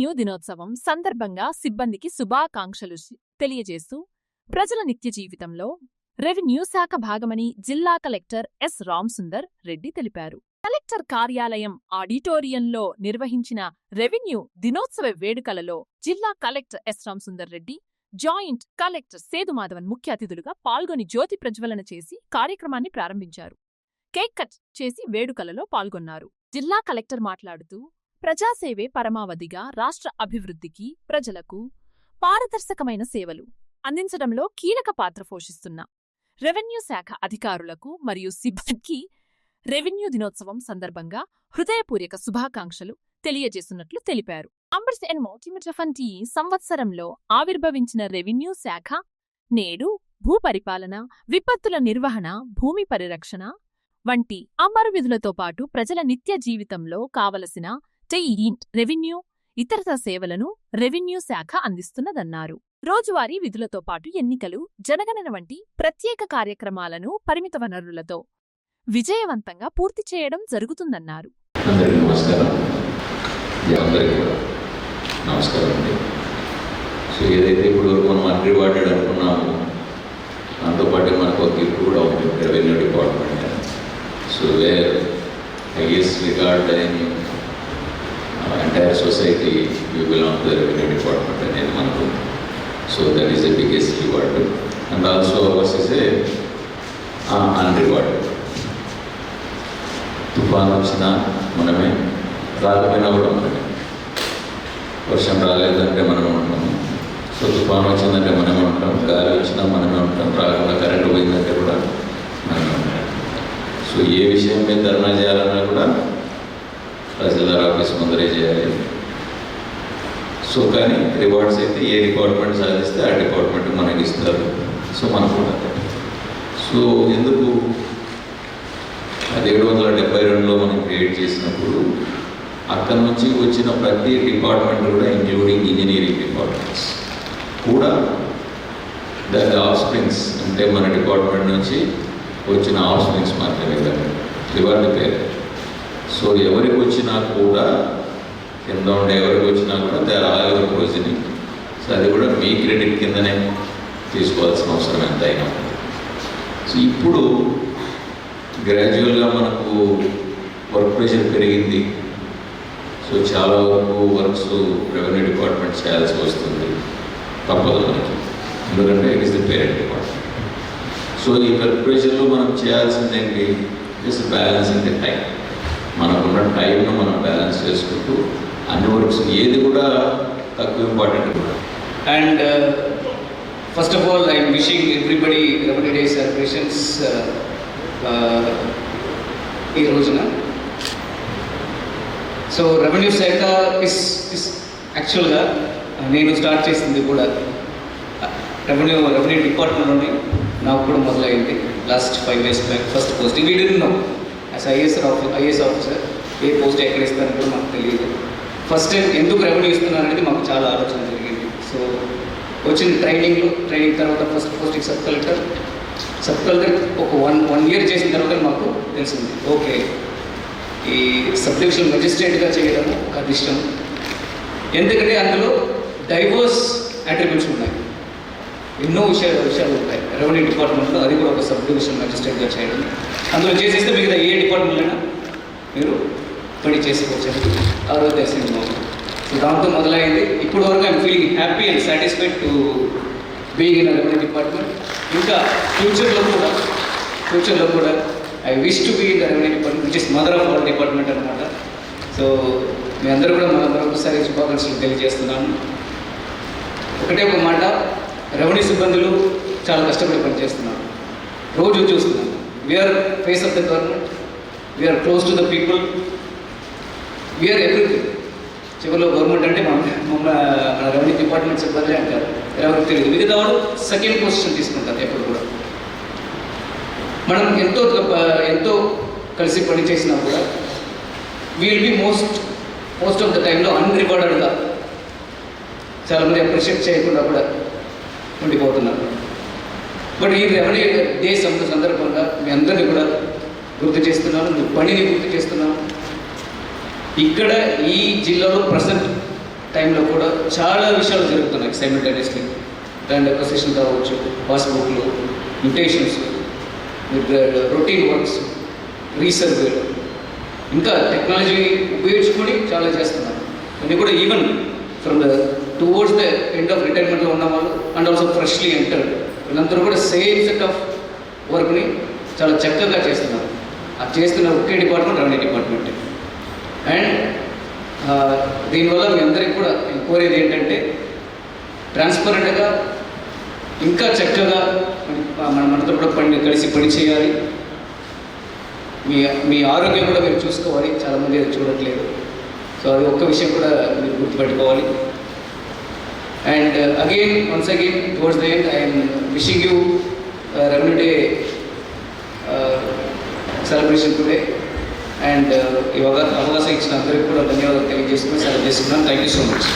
Revenue దినోత్సవం సందర్భంగా సిబ్బందికి శుభాకాంక్షలు తెలియజేస్తూ ప్రజల నిత్య జీవితంలో రెవెన్యూ శాఖ భాగమని జిల్లా కలెక్టర్ ఎస్ రామసుందర్ రెడ్డి తెలిపారు. కలెక్టర్ కార్యాలయం ఆడిటోరియంలో నిర్వహించిన రెవెన్యూ దినోత్సవ వేడుకలలో జిల్లా collector S Ramasundar Reddy, joint collector Sethumadhavan ముఖ్య అతిథులుగా పాల్గొని జ్యోతి ప్రజ్వలన చేసి కార్యక్రమాన్ని ప్రారంభించారు. కేక్ కట్ చేసి వేడుకలలో పాల్గొన్నారు. జిల్లా కలెక్టర్ మాట్లాడుతూ ప్రజాసేవే పరమావధిగా రాష్ట్ర అభివృద్ధికి, ప్రజలకు పారదర్శకమైన సేవలు అందించడంలో కీలక పాత్ర పోషిస్తున్న రెవెన్యూ శాఖ అధికారులకు మరియు సిబ్బందికి రెవెన్యూ దినోత్సవం సందర్భంగా హృదయపూర్వక శుభాకాంక్షలు తెలియజేస్తున్నట్లు తెలిపారు. అంబర్స్ అండ్ మొట్టమొదటి సంవత్సరంలో ఆవిర్భవించిన రెవెన్యూ శాఖ నేడు భూపరిపాలన, విపత్తుల నిర్వహణ, భూమి పరిరక్షణ వంటి అమరు విధులతో పాటు ప్రజల నిత్య జీవితంలో కావలసిన రెవెన్యూ ఇతర సేవలను రెవెన్యూ శాఖ అందిస్తున్నదన్నారు. రోజువారీ విధులతో పాటు ఎన్నికలు, జనగణన వంటి ప్రత్యేక కార్యక్రమాలను పరిమిత వనరులతో విజయవంతంగా పూర్తి చేయడం జరుగుతుందన్నారు. ఏదైతే ఇప్పుడు మనం అన్రివార్డెడ్ అనుకున్నామో దాంతోపాటు మనకు ఒక గిఫ్ట్ కూడా ఉంది, revenue department. So where highest regard in entire society you belong to the revenue department అనేది మనకు. So that is the biggest reward. And also hours is a అన్రివార్డెడ్. తుఫాను వచ్చినా మనమే, రాకపోయినా కూడా మనమే. వర్షం రాలేదంటే మనమే ఉంటాము. సో తుఫాను వచ్చిందంటే మనమే ఉంటాం, గాలి వచ్చినా మనమే ఉంటాం, రాకుండా కరెంటు పోయిందంటే కూడా మనమే ఉంటాం. సో ఏ విషయం మీద ధర్నా చేయాలన్నా కూడా తహసీల్దార్ ఆఫీస్ ముందరే చేయాలి. సో కానీ రివార్డ్స్ అయితే ఏ డిపార్ట్మెంట్ సాధిస్తే ఆ డిపార్ట్మెంట్ మనకి ఇస్తారు. సో మనకు కూడా సో ఎందుకు 1772లో మనం క్రియేట్ చేసినప్పుడు అక్కడి నుంచి వచ్చిన ప్రతి డిపార్ట్మెంట్ కూడా ఇంక్లూడింగ్ ఇంజనీరింగ్ డిపార్ట్మెంట్స్ కూడా దాని ఆఫ్ స్ప్రింగ్స్ అంటే మన డిపార్ట్మెంట్ నుంచి వచ్చిన ఆఫ్ స్ప్రింగ్స్ మాత్రమే కానీ రివార్డ్ పేరు. సో ఎవరికి వచ్చినా కూడా కింద ఉండే ఎవరికి వచ్చినా కూడా they are all your provisioning. So అది కూడా మీ క్రెడిట్ కిందనే తీసుకోవాల్సిన అవసరం ఎంతైనా. సో ఇప్పుడు గ్రాడ్యువల్గా మనకు వర్క్ ప్రెషర్ పెరిగింది. సో చాలా వరకు వర్క్స్ రెవెన్యూ డిపార్ట్మెంట్ చేయాల్సి వస్తుంది, తప్పదు మనకి, ఎందుకంటే it is the parent department. So ఈ వర్క్ ప్రెషర్లో మనం చేయాల్సిందేంటి, జస్ట్ బ్యాలెన్సింగ్ ది టైం. మనకున్న టైంను మనం బ్యాలెన్స్ చేసుకుంటూ అన్ని వర్క్స్ ఏది కూడా తక్కువ ఇంపార్టెంట్ కూడా. And first of all I'm wishing everybody revenue day celebrations ఈ రోజున. సో రెవెన్యూ శాఖ ఇస్ యాక్చువల్గా నేను స్టార్ట్ చేసింది కూడా రెవెన్యూ డిపార్ట్మెంట్లోనే నాకు కూడా మొదలైంది last 5 years back. First posting we didn't know as IAS officer ఏ పోస్ట్ ఎక్కడ ఇస్తారని కూడా మాకు తెలియదు. ఫస్ట్ టైం ఎందుకు రెవెన్యూ ఇస్తున్నారనేది మాకు చాలా ఆలోచన జరిగింది. సో వచ్చిన ట్రైనింగ్ తర్వాత ఫస్ట్ పోస్టింగ్ సబ్ కలెక్టర్ ఒక వన్ ఇయర్ చేసిన తర్వాత మాకు తెలిసింది, ఓకే ఈ సబ్ డివిజనల్ మెజిస్ట్రేట్గా చేయడం ఒక అదృష్టం. ఎందుకంటే అందులో డైవర్స్ అట్రిబ్యూట్స్ ఉన్నాయి, ఎన్నో విషయాలు ఉంటాయి రెవెన్యూ డిపార్ట్మెంట్లో. అది కూడా ఒక సబ్ డివిజనల్ మెజిస్ట్రేట్గా చేయడం, అందులో చేసేస్తే మిగతా ఏ డిపార్ట్మెంట్ అయినా మీరు పని చేసుకోవచ్చు. ఆ రోజు తెలిసింది మాకు. సో దాంతో మొదలైంది. ఇప్పుడు వరకు I'm feeling happy and satisfied to being in revenue department. ఇంకా ఫ్యూచర్లో కూడా I wish to be in the revenue department which is mother of all department అనమాట. సో మీ అందరూ కూడా మరొకసారి శుభాకాంక్షలు తెలియజేస్తున్నాను. ఒకటే ఒక మాట, రెవెన్యూ సిబ్బందులు చాలా కష్టపడి పనిచేస్తున్నారు, రోజు చూస్తున్నాను. We are face of the government, we are close to the people, we are everything. చివరిలో గవర్నమెంట్ అంటే మన రెవెన్యూ డిపార్ట్మెంట్ సిబ్బంది అంటారు, ఎవరికి తెలియదు. మిగతా వాళ్ళు సెకండ్ పొజిషన్ తీసుకుంటారు ఎప్పుడు కూడా. మనం ఎంతో కలిసి పని చేసినా కూడా we'll be most of the టైంలో అన్రివార్డెడ్గా చాలామంది అప్రిషియేట్ చేయకుండా కూడా ఉండిపోతున్నారు. బట్ ఈ రెవెన్యూ డే సందర్భంగా మీ అందరినీ కూడా గుర్తు చేస్తున్నాను, మీ పనిని గుర్తు చేస్తున్నాను. ఇక్కడ ఈ జిల్లాలో ప్రజెంట్ టైంలో కూడా చాలా విషయాలు జరుగుతున్నాయి సైమిల్టేనియస్లీ. ల్యాండ్ అక్విజిషన్ కావచ్చు, పాస్బుక్లు, మ్యూటేషన్స్, రొటీన్ వర్క్స్, రీసర్వే, ఇంకా టెక్నాలజీ ఉపయోగించుకొని చాలా చేస్తున్నారు. ఇవన్నీ కూడా even from towards the end of రిటైర్మెంట్లో ఉన్న వాళ్ళు అండ్ ఆల్సో ఫ్రెష్లీ ఎంటర్డ్ వీళ్ళందరూ కూడా సేమ్ సెట్ ఆఫ్ వర్క్ని చాలా చక్కగా చేస్తున్నారు. అది చేస్తున్న ఒకే డిపార్ట్మెంట్ రెవెన్యూ డిపార్ట్మెంట్. అండ్ దీనివల్ల మీ అందరికీ కూడా నేను కోరేది ఏంటంటే ట్రాన్స్పరెంట్గా ఇంకా చక్కగా మనతో కూడా కలిసి పని చేయాలి. మీ ఆరోగ్యం కూడా మీరు చూసుకోవాలి, చాలామంది అది చూడట్లేదు. సో అది ఒక్క విషయం కూడా మీరు గుర్తుపెట్టుకోవాలి. And once again towards the end I'm wishing you revenue day celebration today. And ఈ అవకాశం ఇచ్చిన అందరికీ కూడా ధన్యవాదాలు తెలియజేసుకుని సెలవు చేసుకున్నాను. Thank you so much.